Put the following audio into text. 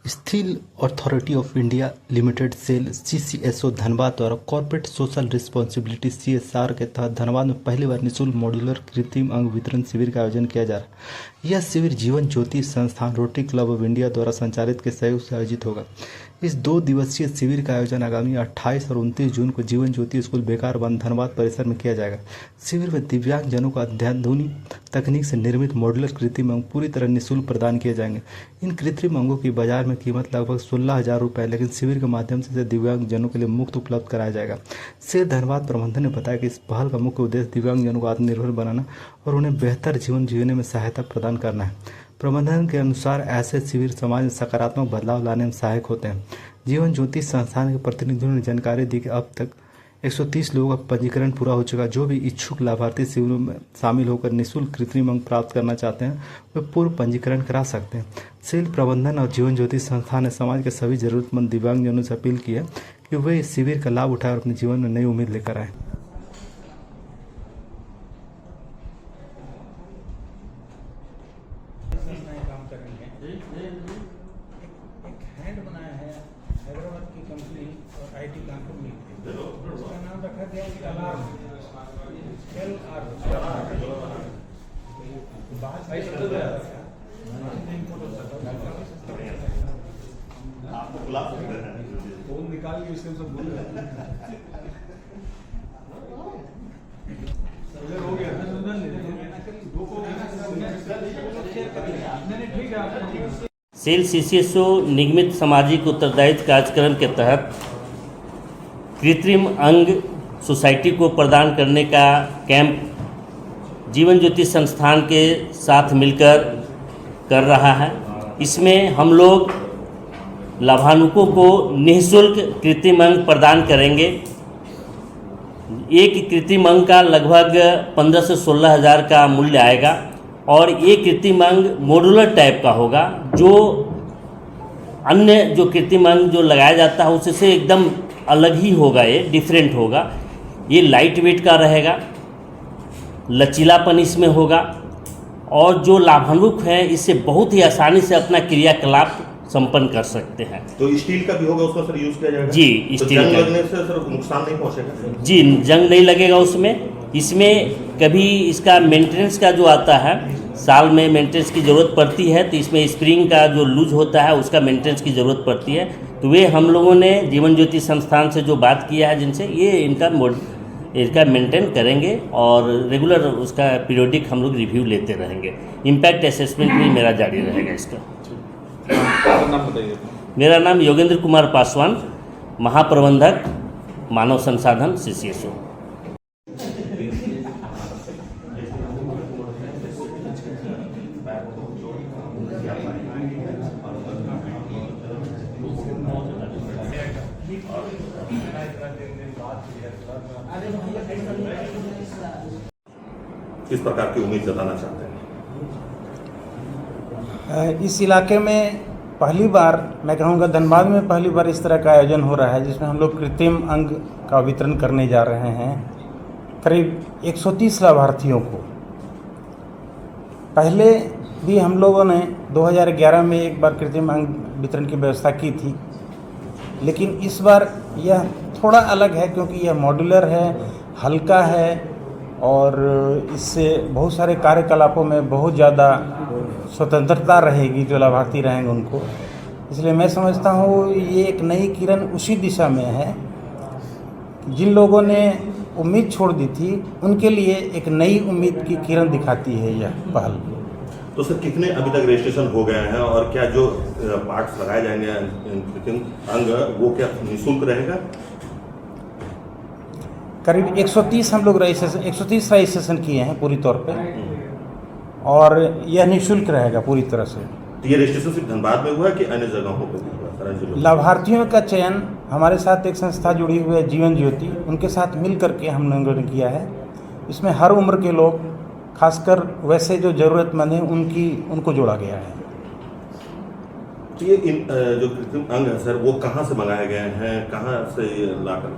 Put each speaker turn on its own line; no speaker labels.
Steel authority of India limited SAIL CCSO Dhanbad द्वारा corporate social responsibility CSR के तहत धनबाद में पहली बार निःशुल्क मॉड्यूलर कृत्रिम अंग वितरण शिविर का आयोजन किया जा रहा है। यह शिविर जीवन ज्योति संस्थान रोटरी क्लब ऑफ इंडिया द्वारा संचालित के सहयोग से आयोजित होगा। इस 2 दिवसीय शिविर का आयोजन आगामी 28 और 29 जून को जीवन ज्योति स्कूल बेकार वन धनबाद परिसर में किया जाएगा। शिविर में दिव्यांगजनों को अत्याधुनिक तकनीक से निर्मित मॉड्यूलर कृत्रिम अंग पूरी तरह निःशुल्क प्रदान किए जाएंगे। इन कृत्रिम अंगों की बाजार में कीमत लगभग 16,000 रुपये, लेकिन शिविर के माध्यम से दिव्यांगजनों के लिए मुफ्त उपलब्ध कराया जाएगा। सेल धनबाद प्रबंधन ने बताया कि इस पहल का मुख्य उद्देश्य दिव्यांगजनों को आत्मनिर्भर बनाना और उन्हें बेहतर जीवन जीने में सहायता प्रदान करना है। प्रबंधन के अनुसार ऐसे शिविर समाज में सकारात्मक बदलाव लाने में सहायक होते हैं। जीवन ज्योति संस्थान के प्रतिनिधियों ने जानकारी दी कि अब तक 130 लोगों का पंजीकरण पूरा हो चुका। जो भी इच्छुक लाभार्थी शिविरों में शामिल होकर निःशुल्क कृत्रिम अंग प्राप्त करना चाहते हैं वे पूर्व पंजीकरण करा सकते हैं। सेल प्रबंधन और जीवन ज्योति संस्थान ने समाज के सभी जरूरतमंद दिव्यांगजनों से अपील की है कि वे इस शिविर का लाभ उठाएं और अपने जीवन में नई उम्मीद लेकर आए।
एक हैंड बनाया है हैदराबाद की कंपनी और आईटी कंपनी, उसका नाम रखा गया है अलार्म फोन निकाल के इससे सब बोल हो गया।
सेल सीसीएसओ निगमित सामाजिक उत्तरदायित्व कार्यक्रम के तहत कृत्रिम अंग सोसाइटी को प्रदान करने का कैंप जीवन ज्योति संस्थान के साथ मिलकर कर रहा है। इसमें हम लोग लाभान्वितों को निःशुल्क कृत्रिम अंग प्रदान करेंगे। एक कृत्रिम अंग का लगभग 15 से 16 हज़ार का मूल्य आएगा और ये कृत्रिम अंग मॉड्यूलर टाइप का होगा। जो अन्य जो कृत्रिम अंग जो लगाया जाता है उससे एकदम अलग ही होगा, ये डिफरेंट होगा। ये लाइट वेट का रहेगा, लचीलापन इसमें होगा और जो लाभान्वित हैं इससे बहुत ही आसानी से अपना क्रियाकलाप संपन्न कर सकते हैं।
तो स्टील का भी होगा उसमें सर यूज किया जाएगा?
जी,
तो
स्टील
जंग
का
लगने से सर नुकसान नहीं पहुंचेगा?
जी, जंग नहीं लगेगा उसमें। इसमें कभी इसका मेंटेनेंस का जो आता है, साल में मेंटेनेंस की ज़रूरत पड़ती है, तो इसमें स्प्रिंग का जो लूज होता है उसका मेंटेनेंस की ज़रूरत पड़ती है। तो वे हम लोगों ने जीवन ज्योति संस्थान से जो बात किया है जिनसे, ये इनका मेंटेन करेंगे और रेगुलर उसका पीरियोडिक हम लोग रिव्यू लेते रहेंगे। इम्पैक्ट असेसमेंट भी मेरा जारी रहेगा इसका।
नाम बताइए।
मेरा नाम योगेंद्र कुमार पासवान, महाप्रबंधक मानव संसाधन सीसीएसओ।
किस प्रकार की उम्मीद जताना चाहते हैं?
इस इलाके में पहली बार, मैं कहूँगा धनबाद में पहली बार इस तरह का आयोजन हो रहा है जिसमें हम लोग कृत्रिम अंग का वितरण करने जा रहे हैं करीब 130 लाभार्थियों को। पहले भी हम लोगों ने 2011 में एक बार कृत्रिम अंग वितरण की व्यवस्था की थी, लेकिन इस बार यह थोड़ा अलग है क्योंकि यह मॉड्यूलर है, हल्का है और इससे बहुत सारे कार्यकलापों में बहुत ज़्यादा स्वतंत्रता रहेगी जो लाभार्थी रहेंगे उनको। इसलिए मैं समझता हूँ ये एक नई किरण उसी दिशा में है। जिन लोगों ने उम्मीद छोड़ दी थी उनके लिए एक नई उम्मीद की किरण दिखाती है यह पहल।
तो सर कितने अभी तक रजिस्ट्रेशन हो गए हैं और क्या जो पार्ट्स लगाए जाएंगे कृत्रिम अंग वो क्या निःशुल्क रहेगा?
करीब 130 हम लोग 130 रजिस्ट्रेशन किए हैं पूरी तौर पे और यह निःशुल्क रहेगा पूरी तरह से।
तो ये रजिस्ट्रेशन सिर्फ धनबाद में हुआ है कि अन्य जगहों पर भी हुआ?
लाभार्थियों का चयन हमारे साथ एक संस्था जुड़ी हुई है जीवन ज्योति, उनके साथ मिल करके हम लोगों ने किया है। इसमें हर उम्र के लोग, खासकर वैसे जो ज़रूरतमंद हैं उनको जोड़ा गया है।
तो ये जो कृत्रिम अंग है सर वो कहाँ से मंगाए गए हैं, कहाँ से लाकर